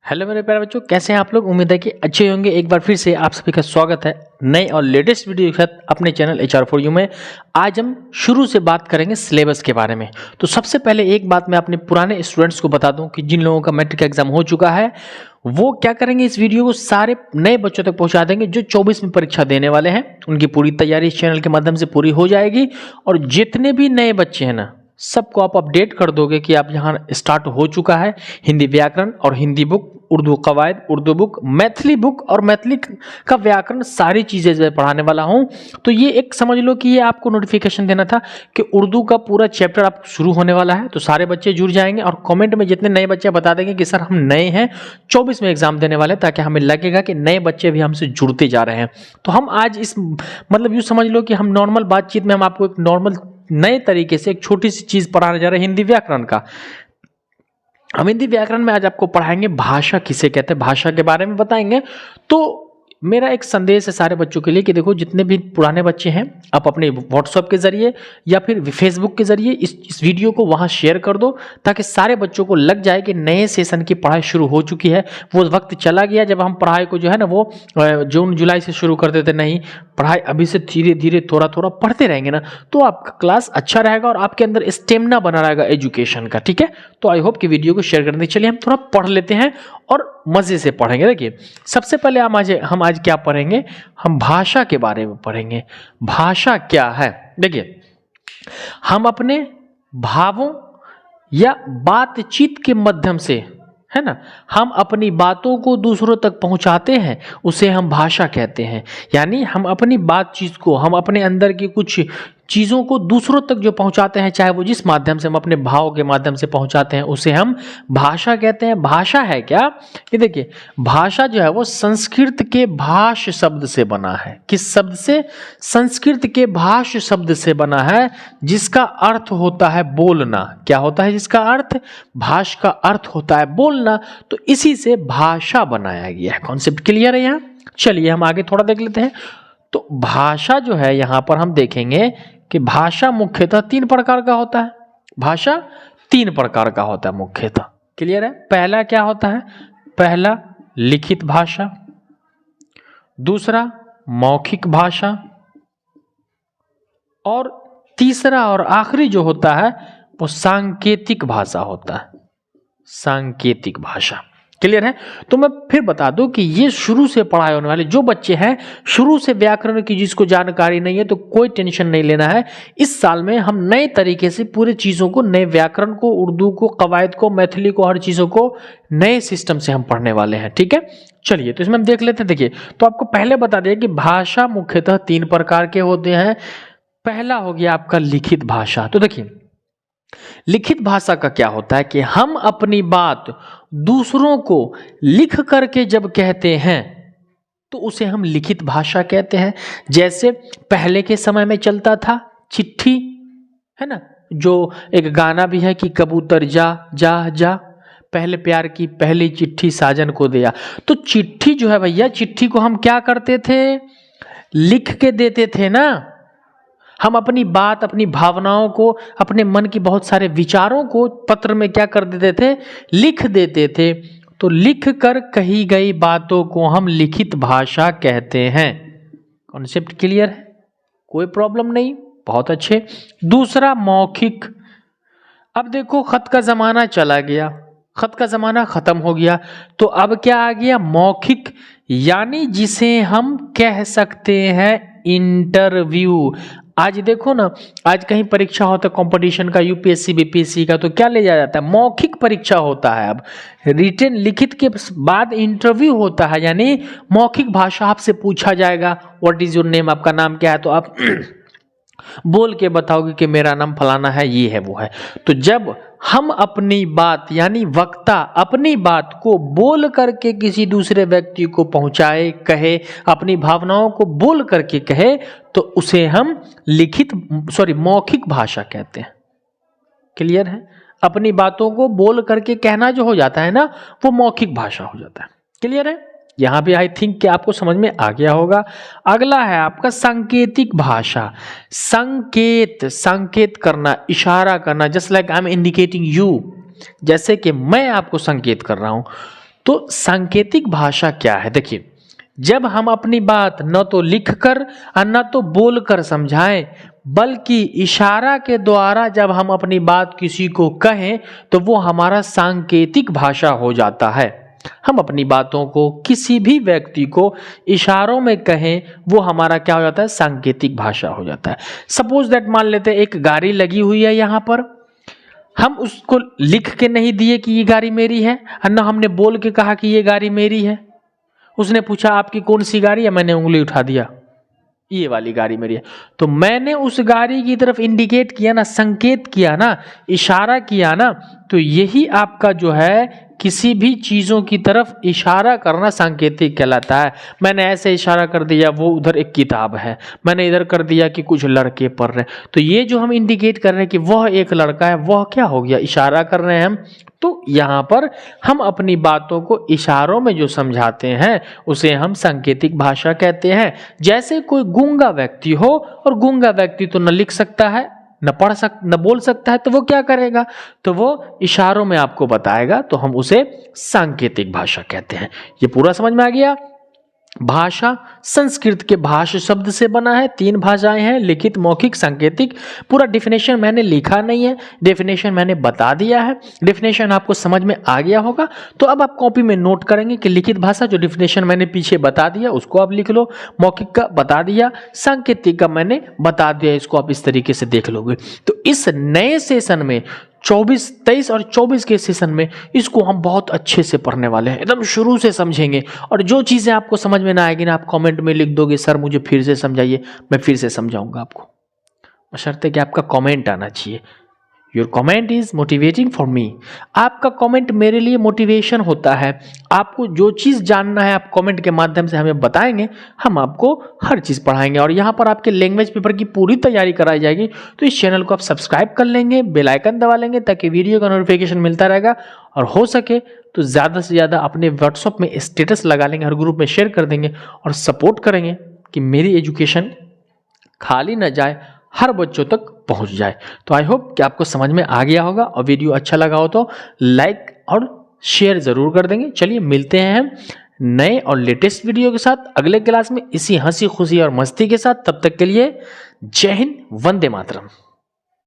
Hello मेरे प्यारे बच्चों, कैसे हैं आप लोग। उम्मीद है कि अच्छे होंगे। एक बार फिर से आप सभी का स्वागत है नए और लेटेस्ट वीडियो के साथ अपने चैनल HR4U में। आज हम शुरू से बात करेंगे सिलेबस के बारे में। तो सबसे पहले एक बात मैं अपने पुराने स्टूडेंट्स को बता दूं कि जिन लोगों का मैट्रिक एग्जाम हो चुका है वो क्या करेंगे, इस वीडियो को सारे नए बच्चों तक पहुंचा देंगे जो 24 में परीक्षा देने वाले हैं। उनकी पूरी तैयारी इस चैनल के माध्यम से पूरी हो जाएगी और जितने भी नए बच्चे हैं ना, सबको आप अपडेट कर दोगे कि आप यहाँ स्टार्ट हो चुका है हिंदी व्याकरण और हिंदी बुक, उर्दू कवायद, उर्दू बुक, मैथिली बुक और मैथिली का व्याकरण, सारी चीज़ें जो पढ़ाने वाला हूँ। तो ये एक समझ लो कि ये आपको नोटिफिकेशन देना था कि उर्दू का पूरा चैप्टर आप शुरू होने वाला है। तो सारे बच्चे जुड़ जाएंगे और कमेंट में जितने नए बच्चे बता देंगे कि सर हम नए हैं, 24 में एग्जाम देने वाले, ताकि हमें लगेगा कि नए बच्चे भी हमसे जुड़ते जा रहे हैं। तो हम आज इस मतलब यूँ समझ लो कि हम नॉर्मल बातचीत में हम आपको एक नॉर्मल नए तरीके से एक छोटी सी चीज पढ़ाने जा रहे हैं, हिंदी व्याकरण का। हम हिंदी व्याकरण में आज आपको पढ़ाएंगे भाषा किसे कहते हैं, भाषा के बारे में बताएंगे। तो मेरा एक संदेश है सारे बच्चों के लिए कि देखो, जितने भी पुराने बच्चे हैं आप अपने व्हाट्सएप के जरिए या फिर फेसबुक के जरिए इस वीडियो को वहां शेयर कर दो, ताकि सारे बच्चों को लग जाए कि नए सेशन की पढ़ाई शुरू हो चुकी है। वो वक्त चला गया जब हम पढ़ाई को जो है ना वो जून जुलाई से शुरू कर देते। नहीं, पढ़ाई अभी से धीरे धीरे थोड़ा थोड़ा पढ़ते रहेंगे ना, तो आपका क्लास अच्छा रहेगा और आपके अंदर स्टेमिना बना रहेगा एजुकेशन का। ठीक है, तो आई होप कि वीडियो को शेयर करने। चलिए हम थोड़ा पढ़ लेते हैं और मजे से पढ़ेंगे। देखिए, सबसे पहले हम आज क्या पढ़ेंगे, हम भाषा के बारे में पढ़ेंगे। भाषा क्या है, देखिए, हम अपने भावों या बातचीत के माध्यम से, है ना, हम अपनी बातों को दूसरों तक पहुंचाते हैं, उसे हम भाषा कहते हैं। यानी हम अपनी बातचीत को, हम अपने अंदर की कुछ चीज़ों को दूसरों तक जो पहुंचाते हैं, चाहे वो जिस माध्यम से हम अपने भाव के माध्यम से पहुंचाते हैं, उसे हम भाषा कहते हैं। भाषा है क्या, ये देखिए, भाषा जो है वो संस्कृत के भाष शब्द से बना है। किस शब्द से? संस्कृत के भाष शब्द से बना है, जिसका अर्थ होता है बोलना। क्या होता है जिसका अर्थ? भाष का अर्थ होता है बोलना। तो इसी से भाषा बनाया गया है। कॉन्सेप्ट क्लियर है यहाँ? चलिए हम आगे थोड़ा देख लेते हैं। तो भाषा जो है, यहां पर हम देखेंगे कि भाषा मुख्यतः 3 प्रकार का होता है। भाषा 3 प्रकार का होता है मुख्यतः। क्लियर है? पहला क्या होता है? पहला लिखित भाषा, दूसरा मौखिक भाषा, और तीसरा और आखिरी जो होता है वो सांकेतिक भाषा होता है। सांकेतिक भाषा। क्लियर है? तो मैं फिर बता दूं कि ये शुरू से पढ़ाए होने वाले जो बच्चे हैं, शुरू से व्याकरण की जिसको जानकारी नहीं है, तो कोई टेंशन नहीं लेना है। इस साल में हम नए तरीके से पूरे चीजों को, नए व्याकरण को, उर्दू को, कवायद को, मैथिली को, हर चीजों को नए सिस्टम से हम पढ़ने वाले हैं। ठीक है, चलिए तो इसमें हम देख लेते हैं। देखिए, तो आपको पहले बता दें कि भाषा मुख्यतः 3 प्रकार के होते हैं। पहला हो गया आपका लिखित भाषा। तो देखिए, लिखित भाषा का क्या होता है कि हम अपनी बात दूसरों को लिख करके जब कहते हैं तो उसे हम लिखित भाषा कहते हैं। जैसे पहले के समय में चलता था चिट्ठी, है ना, जो एक गाना भी है कि कबूतर जा जा जा, पहले प्यार की पहली चिट्ठी साजन को दिया। तो चिट्ठी जो है भैया, चिट्ठी को हम क्या करते थे? लिख के देते थे ना। हम अपनी बात, अपनी भावनाओं को, अपने मन की बहुत सारे विचारों को पत्र में क्या कर देते थे? लिख देते थे। तो लिख कर कही गई बातों को हम लिखित भाषा कहते हैं। कॉन्सेप्ट क्लियर है? कोई प्रॉब्लम नहीं, बहुत अच्छे। दूसरा मौखिक। अब देखो, खत का जमाना चला गया, खत का जमाना खत्म हो गया, तो अब क्या आ गया? मौखिक, यानी जिसे हम कह सकते हैं इंटरव्यू। आज देखो ना, आज कहीं परीक्षा होता है कंपटीशन का, यूपीएससी बीपीएससी का, तो क्या ले जाया जाता है? मौखिक परीक्षा होता है। अब रिटन, लिखित के बाद इंटरव्यू होता है, यानी मौखिक भाषा आपसे पूछा जाएगा, व्हाट इज योर नेम, आपका नाम क्या है, तो आप बोल के बताओगे कि मेरा नाम फलाना है, ये है, वो है। तो जब हम अपनी बात, यानी वक्ता अपनी बात को बोल करके किसी दूसरे व्यक्ति को पहुंचाए, कहे, अपनी भावनाओं को बोल करके कहे, तो उसे हम मौखिक भाषा कहते हैं। क्लियर है? अपनी बातों को बोल करके कहना जो हो जाता है ना, वो मौखिक भाषा हो जाता है। क्लियर है? यहां भी आई थिंक कि आपको समझ में आ गया होगा। अगला है आपका सांकेतिक भाषा। संकेत, संकेत करना, इशारा करना, just like I am indicating you, जैसे कि मैं आपको संकेत कर रहा हूं। तो सांकेतिक भाषा क्या है? देखिए, जब हम अपनी बात न तो लिखकर और न तो बोलकर समझाएं, बल्कि इशारा के द्वारा जब हम अपनी बात किसी को कहें तो वो हमारा सांकेतिक भाषा हो जाता है। हम अपनी बातों को किसी भी व्यक्ति को इशारों में कहें, वो हमारा क्या हो जाता है? सांकेतिक भाषा हो जाता है। सपोज दैट मान लेते हैं एक गाड़ी लगी हुई है यहाँ पर, हम उसको लिख के नहीं दिए कि ये गाड़ी मेरी है, और ना हमने बोल के कहा कि ये गाड़ी मेरी है। उसने पूछा आपकी कौन सी गाड़ी है, मैंने उंगली उठा दिया, ये वाली गाड़ी मेरी है। तो मैंने उस गाड़ी की तरफ इंडिकेट किया ना, संकेत किया ना, इशारा किया ना। तो यही आपका जो है किसी भी चीजों की तरफ इशारा करना सांकेतिक कहलाता है। मैंने ऐसे इशारा कर दिया, वो उधर एक किताब है, मैंने इधर कर दिया कि कुछ लड़के पढ़ रहे हैं। तो ये जो हम इंडिकेट कर रहे हैं कि वह एक लड़का है, वह क्या हो गया? इशारा कर रहे हैं हम। तो यहाँ पर हम अपनी बातों को इशारों में जो समझाते हैं उसे हम सांकेतिक भाषा कहते हैं। जैसे कोई गूंगा व्यक्ति हो, और गूंगा व्यक्ति तो न लिख सकता है, न बोल सकता है, तो वो क्या करेगा? तो वो इशारों में आपको बताएगा, तो हम उसे सांकेतिक भाषा कहते हैं। ये पूरा समझ में आ गया? भाषा संस्कृत के भाष शब्द से बना है। 3 भाषाएं हैं, लिखित, मौखिक, सांकेतिक। पूरा डेफिनेशन मैंने लिखा नहीं है, डेफिनेशन मैंने बता दिया है। डेफिनेशन आपको समझ में आ गया होगा। तो अब आप कॉपी में नोट करेंगे कि लिखित भाषा जो डेफिनेशन मैंने पीछे बता दिया उसको आप लिख लो, मौखिक का बता दिया, सांकेतिक का मैंने बता दिया, इसको आप इस तरीके से देख लोगे। तो इस नए सेशन में 24, 23 और 24 के सेशन में इसको हम बहुत अच्छे से पढ़ने वाले हैं, एकदम शुरू से समझेंगे। और जो चीज़ें आपको समझ में ना आएगी ना, आप कमेंट में लिख दोगे सर मुझे फिर से समझाइए, मैं फिर से समझाऊंगा आपको, बशर्ते कि आपका कमेंट आना चाहिए। Your comment is motivating for me. आपका कमेंट मेरे लिए मोटिवेशन होता है। आपको जो चीज़ जानना है आप कमेंट के माध्यम से हमें बताएंगे, हम आपको हर चीज़ पढ़ाएंगे। और यहाँ पर आपके लैंग्वेज पेपर की पूरी तैयारी कराई जाएगी। तो इस चैनल को आप सब्सक्राइब कर लेंगे, बेल आइकन दबा लेंगे, ताकि वीडियो का नोटिफिकेशन मिलता रहेगा। और हो सके तो ज़्यादा से ज़्यादा अपने व्हाट्सएप में स्टेटस लगा लेंगे, हर ग्रुप में शेयर कर देंगे और सपोर्ट करेंगे कि मेरी एजुकेशन खाली न जाए, हर बच्चों तक पहुंच जाए। तो आई होप कि आपको समझ में आ गया होगा, और वीडियो अच्छा लगा हो तो लाइक और शेयर जरूर कर देंगे। चलिए मिलते हैं हम नए और लेटेस्ट वीडियो के साथ अगले क्लास में, इसी हंसी खुशी और मस्ती के साथ। तब तक के लिए जय हिंद, वंदे मातरम।